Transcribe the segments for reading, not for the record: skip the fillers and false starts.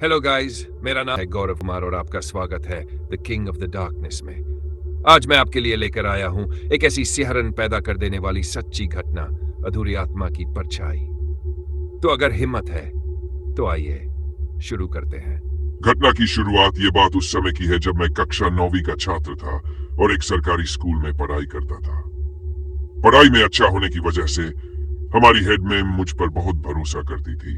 Hello guys, मेरा नाम है गौरव कुमार और आपका स्वागत है the king of the darkness में। आज मैं आपके लिए लेकर आया हूं एक ऐसी सिहरन पैदा कर देने वाली सच्ची घटना, अधूरी आत्मा की परछाई। तो अगर हिम्मत है तो आइए शुरू करते हैं। घटना की शुरुआत ये बात उस समय की है जब मैं कक्षा 9वीं का छात्र था और एक सरकारी स्कूल में पढ़ाई करता था। पढ़ाई में अच्छा होने की वजह से हमारी हेड मैम मुझ पर बहुत भरोसा करती थी,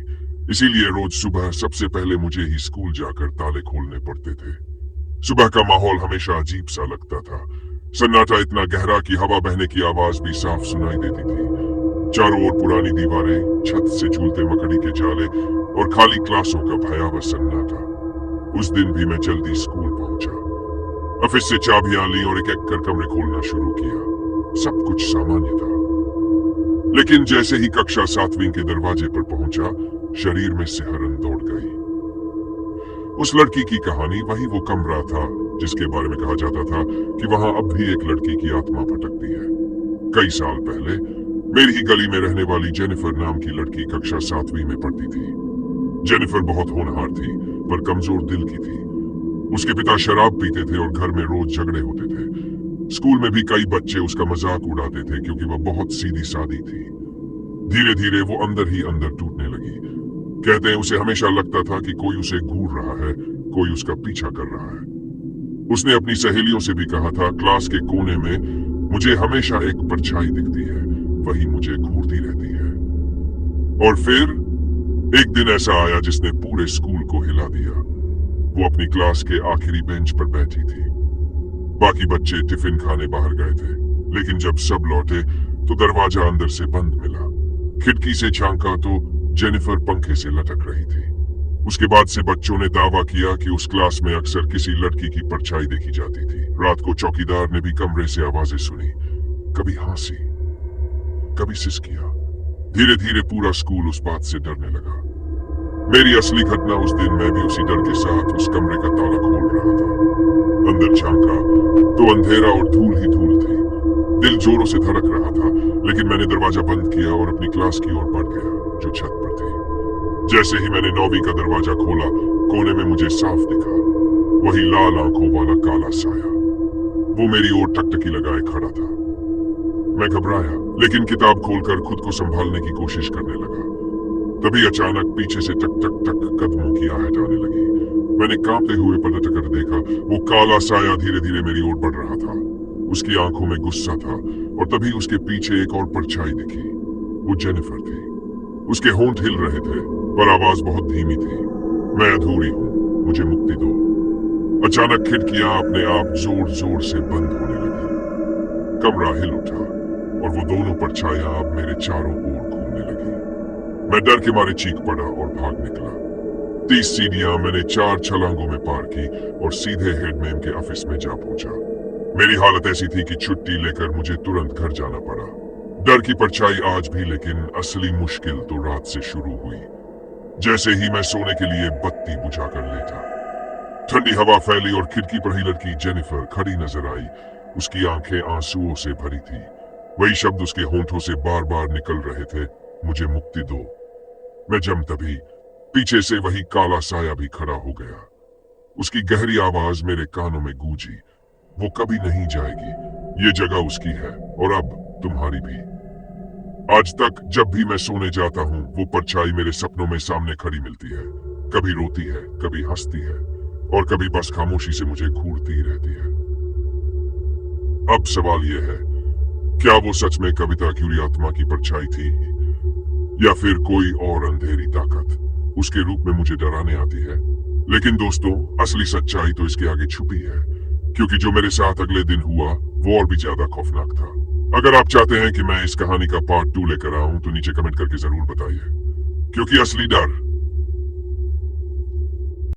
इसीलिए रोज सुबह सबसे पहले मुझे ही स्कूल जाकर ताले खोलने पड़ते थे। सुबह का माहौल हमेशा अजीब सा लगता था। सन्नाटा इतना गहरा कि हवा बहने की आवाज भी साफ सुनाई देती थी। चारों ओर पुरानी दीवारें, छत से झूलते मकड़ी के जाले और खाली क्लासों का भयावह सन्नाटा। उस दिन भी मैं जल्दी स्कूल पहुंचा, ऑफिस से चाबियां ली और एक एक कर कमरे खोलना शुरू किया। सब कुछ सामान्य था, लेकिन जैसे ही कक्षा 7वीं के दरवाजे पर पहुंचा, शरीर में सिहरन दौड़ गई। उस लड़की की कहानी वही वो कमरा था जिसके बारे में कहा जाता था कि वहां अब भी एक लड़की की आत्मा भटकती है। कई साल पहले मेरी ही गली में रहने वाली जेनिफर नाम की लड़की कक्षा 7वीं में पढ़ती थी। जेनिफर बहुत होनहार थी पर कमजोर दिल की थी। उसके पिता शराब पीते थे और घर में रोज झगड़े होते थे। स्कूल में भी कई बच्चे उसका मजाक उड़ाते थे क्योंकि वह बहुत सीधी सादी थी। धीरे धीरे वो अंदर ही अंदर टूटने लगी। कहते हैं उसे हमेशा लगता था कि कोई उसे घूर रहा है, कोई उसका पीछा कर रहा है। उसने अपनी सहेलियों से भी कहा था, क्लास के कोने में मुझे हमेशा एक परछाई दिखती है, वही मुझे घूरती रहती है। और फिर एक दिन ऐसा आया जिसने पूरे स्कूल को हिला दिया। वो अपनी क्लास के आखिरी बेंच पर बैठी थी। बाकी बच्चे टिफिन खाने बाहर गए थे, लेकिन जब सब लौटे तो दरवाजा अंदर से बंद मिला। खिड़की से झांका तो जेनिफर पंखे से लटक रही थी। उसके बाद से बच्चों ने दावा किया कि उस क्लास में अक्सर किसी लड़की की परछाई देखी जाती थी। रात को चौकीदार ने भी कमरे से आवाजें सुनी, कभी हंसी, कभी सिसकियां। धीरे धीरे पूरा स्कूल उस बात से डरने लगा। मेरी असली घटना उस दिन मैं भी उसी डर के साथ उस कमरे का ताला खोल रहा था। अंदर झांका तो अंधेरा और धूल ही धूल थी। दिल जोरों से धड़क रहा था, लेकिन मैंने दरवाजा बंद किया और अपनी क्लास की ओर बढ़ गया जो छत पर थी। जैसे ही मैंने 9वीं का दरवाजा खोला, कोने में मुझे साफ दिखा वही लाल आंखों वाला काला साया। वो मेरी ओर टकटकी लगाए खड़ा था। मैं घबराया, लेकिन किताब खोलकर खुद को संभालने की कोशिश करने लगा। तभी अचानक पीछे से टक टक टक कदमों की आहट आने लगी। मैंने कांपते हुए पलट कर देखा। वो काला साया धीरे धीरे मेरी ओर बढ़ रहा था। उसकी आंखों में गुस्सा था और तभी उसके पीछे एक और परछाई दिखी। वो जेनिफर थी। उसके होंठ हिल रहे थे पर आवाज बहुत धीमी थी, मैं अधूरी हूं, मुझे मुक्ति दो। अचानक खिड़कियां अपने आप जोर जोर से बंद होने लगी। कमरा हिल उठा और वो दोनों परछाइयां अब मेरे चारों ओर घूमने लगी। मैं डर के मारे चीख पड़ा और भाग निकला। 30 सीढ़ियां मैंने 4 छलांगों में पार की और सीधे हेड मैम के ऑफिस में जा पहुंचा। मेरी हालत ऐसी थी कि छुट्टी लेकर मुझे तुरंत घर जाना पड़ा। डर की परछाई आज भी, लेकिन असली मुश्किल तो रात से शुरू हुई। जैसे ही मैं सोने के लिए बत्ती बुझाकर लेटा, ठंडी हवा फैली और खिड़की पर ही लड़की जेनिफर खड़ी नजर आई। उसकी आंखें आंसुओं से भरी थी। वही शब्द उसके होंठों से बार बार निकल रहे थे, मुझे मुक्ति दो। मैं जम तभी पीछे से वही काला साया भी खड़ा हो गया। उसकी गहरी आवाज मेरे कानों में गूंजी, वो कभी नहीं जाएगी, ये जगह उसकी है और अब तुम्हारी भी। आज तक जब भी मैं सोने जाता हूँ, वो परछाई मेरे सपनों में सामने खड़ी मिलती है। कभी रोती है, कभी हंसती है और कभी बस खामोशी से मुझे घूरती रहती है। अब सवाल यह है, क्या वो सच में कविता क्यूरी आत्मा की परछाई थी या फिर कोई और अंधेरी ताकत उसके रूप में मुझे डराने आती है? लेकिन दोस्तों, असली सच्चाई तो इसके आगे छुपी है, क्योंकि जो मेरे साथ अगले दिन हुआ वो और भी ज्यादा खौफनाक था। अगर आप चाहते हैं कि मैं इस कहानी का पार्ट 2 लेकर आऊं तो नीचे कमेंट करके जरूर बताइए, क्योंकि असली डर